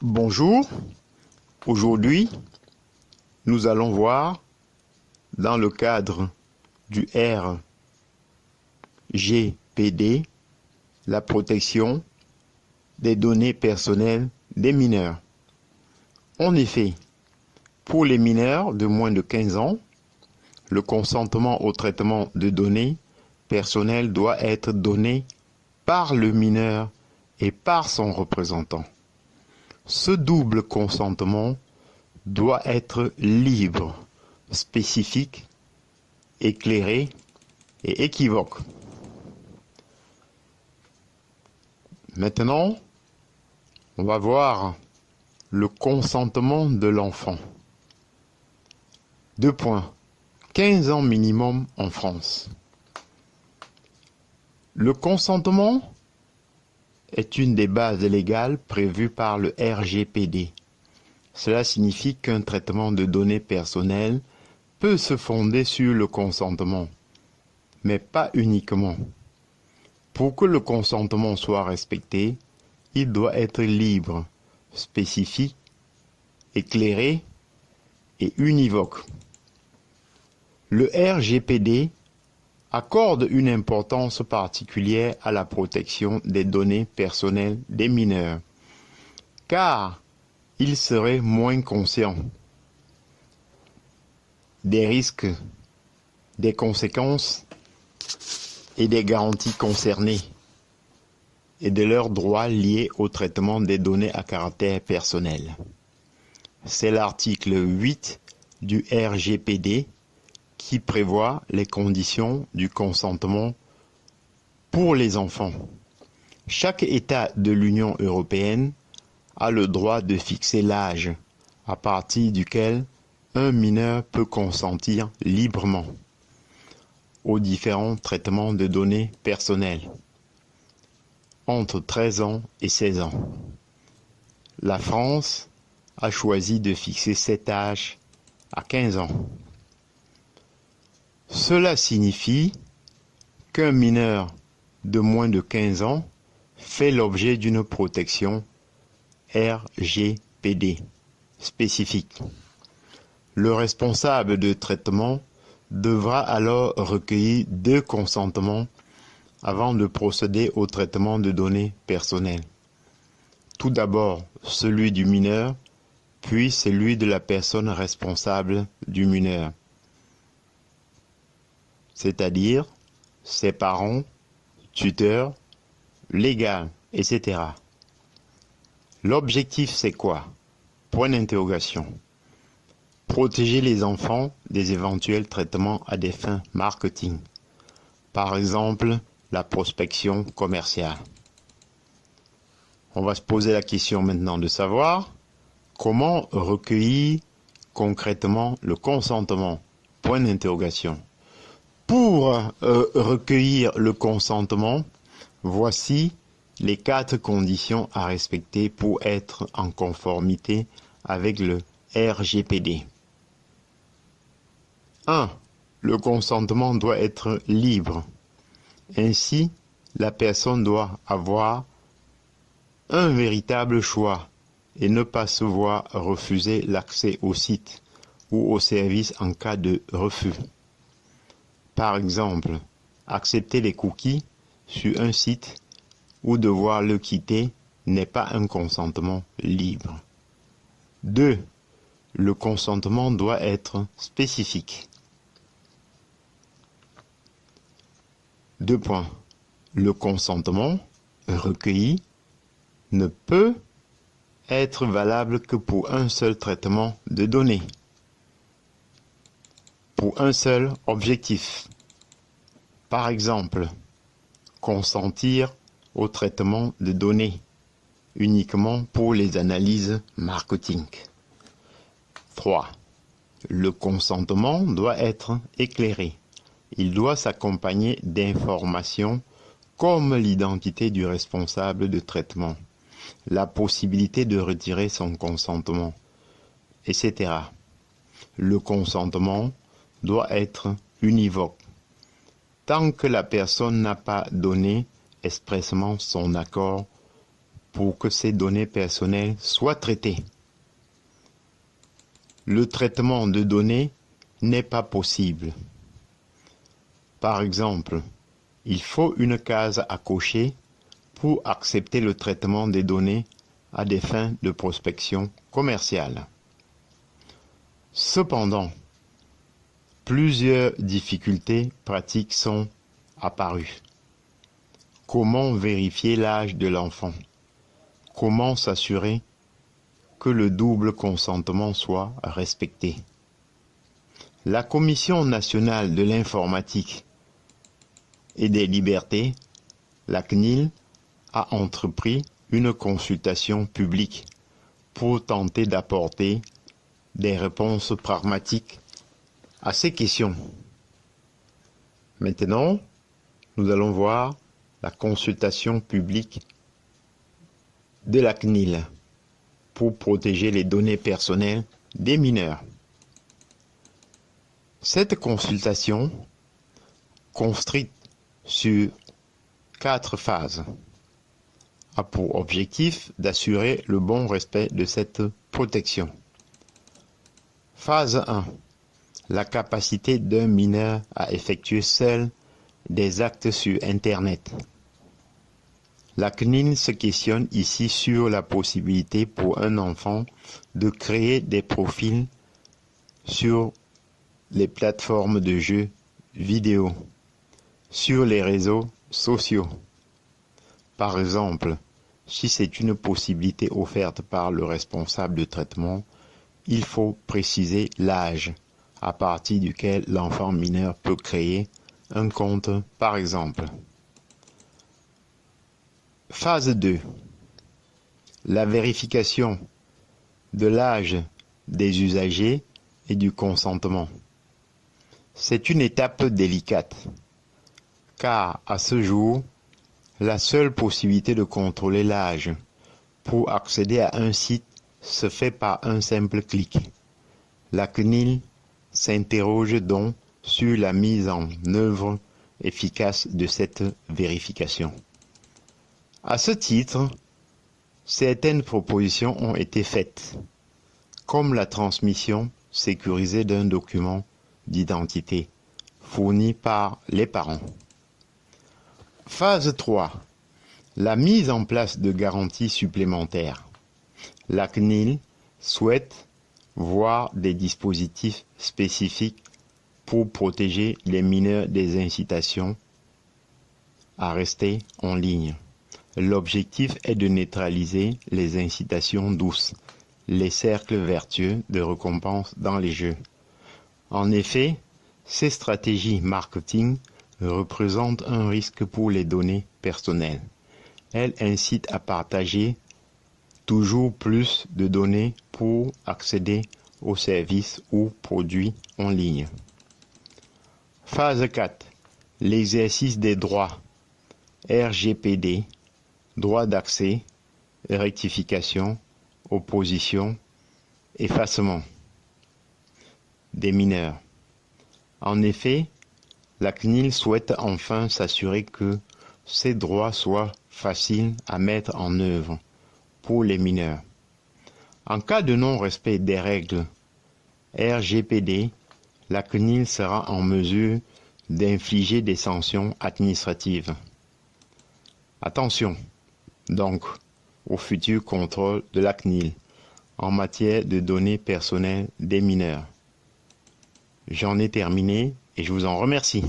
Bonjour, aujourd'hui nous allons voir dans le cadre du RGPD la protection des données personnelles des mineurs. En effet, pour les mineurs de moins de 15 ans, le consentement au traitement de données personnelles doit être donné par le mineur et par son représentant. Ce double consentement doit être libre, spécifique, éclairé et équivoque. Maintenant, on va voir le consentement de l'enfant. 2 points. 15 ans minimum en France. Le consentement est une des bases légales prévues par le RGPD. Cela signifie qu'un traitement de données personnelles peut se fonder sur le consentement, mais pas uniquement. Pour que le consentement soit respecté, il doit être libre, spécifique, éclairé et univoque. Le RGPD accorde une importance particulière à la protection des données personnelles des mineurs, car ils seraient moins conscients des risques, des conséquences et des garanties concernées et de leurs droits liés au traitement des données à caractère personnel. C'est l'article 8 du RGPD qui prévoit les conditions du consentement pour les enfants. Chaque État de l'Union européenne a le droit de fixer l'âge à partir duquel un mineur peut consentir librement aux différents traitements de données personnelles, entre 13 ans et 16 ans. La France a choisi de fixer cet âge à 15 ans. Cela signifie qu'un mineur de moins de 15 ans fait l'objet d'une protection RGPD spécifique. Le responsable de traitement devra alors recueillir 2 consentements avant de procéder au traitement de données personnelles. Tout d'abord celui du mineur, puis celui de la personne responsable du mineur, c'est-à-dire ses parents, tuteurs, légaux, etc. L'objectif, c'est quoi? Point d'interrogation. Protéger les enfants des éventuels traitements à des fins marketing. Par exemple, la prospection commerciale. On va se poser la question maintenant de savoir comment recueillir concrètement le consentement. Point d'interrogation. Pour recueillir le consentement, voici les 4 conditions à respecter pour être en conformité avec le RGPD. 1. Le consentement doit être libre. Ainsi, la personne doit avoir un véritable choix et ne pas se voir refuser l'accès au site ou au service en cas de refus. Par exemple, accepter les cookies sur un site ou devoir le quitter n'est pas un consentement libre. 2. Le consentement doit être spécifique. 2 points. Le consentement recueilli ne peut être valable que pour un seul traitement de données, pour un seul objectif. Par exemple, consentir au traitement de données uniquement pour les analyses marketing. 3. Le consentement doit être éclairé. Il doit s'accompagner d'informations comme l'identité du responsable de traitement, la possibilité de retirer son consentement, etc. Le consentement doit être univoque. Tant que la personne n'a pas donné expressément son accord pour que ces données personnelles soient traitées. Le traitement de données n'est pas possible. Par exemple, il faut une case à cocher pour accepter le traitement des données à des fins de prospection commerciale. Cependant, plusieurs difficultés pratiques sont apparues. Comment vérifier l'âge de l'enfant? Comment s'assurer que le double consentement soit respecté? La Commission nationale de l'informatique et des libertés, la CNIL, a entrepris une consultation publique pour tenter d'apporter des réponses pragmatiques à ces questions. Maintenant, nous allons voir la consultation publique de la CNIL pour protéger les données personnelles des mineurs. Cette consultation, construite sur 4 phases, a pour objectif d'assurer le bon respect de cette protection. Phase 1. La capacité d'un mineur à effectuer seul des actes sur Internet. La CNIL se questionne ici sur la possibilité pour un enfant de créer des profils sur les plateformes de jeux vidéo, sur les réseaux sociaux. Par exemple, si c'est une possibilité offerte par le responsable de traitement, il faut préciser l'âge à partir duquel l'enfant mineur peut créer un compte, par exemple. Phase 2. La vérification de l'âge des usagers et du consentement. C'est une étape délicate, car à ce jour, la seule possibilité de contrôler l'âge pour accéder à un site se fait par un simple clic. La CNIL s'interroge donc sur la mise en œuvre efficace de cette vérification. À ce titre, certaines propositions ont été faites, comme la transmission sécurisée d'un document d'identité fourni par les parents. Phase 3. La mise en place de garanties supplémentaires. La CNIL souhaite voir des dispositifs spécifiques pour protéger les mineurs des incitations à rester en ligne. L'objectif est de neutraliser les incitations douces, les cercles vertueux de récompense dans les jeux. En effet, ces stratégies marketing représentent un risque pour les données personnelles. Elles incitent à partager toujours plus de données pour accéder aux services ou produits en ligne. Phase 4. L'exercice des droits. RGPD, droit d'accès, rectification, opposition, effacement des mineurs. En effet, la CNIL souhaite enfin s'assurer que ces droits soient faciles à mettre en œuvre pour les mineurs. En cas de non-respect des règles RGPD, la CNIL sera en mesure d'infliger des sanctions administratives. Attention, donc, au futur contrôle de la CNIL en matière de données personnelles des mineurs. J'en ai terminé et je vous en remercie.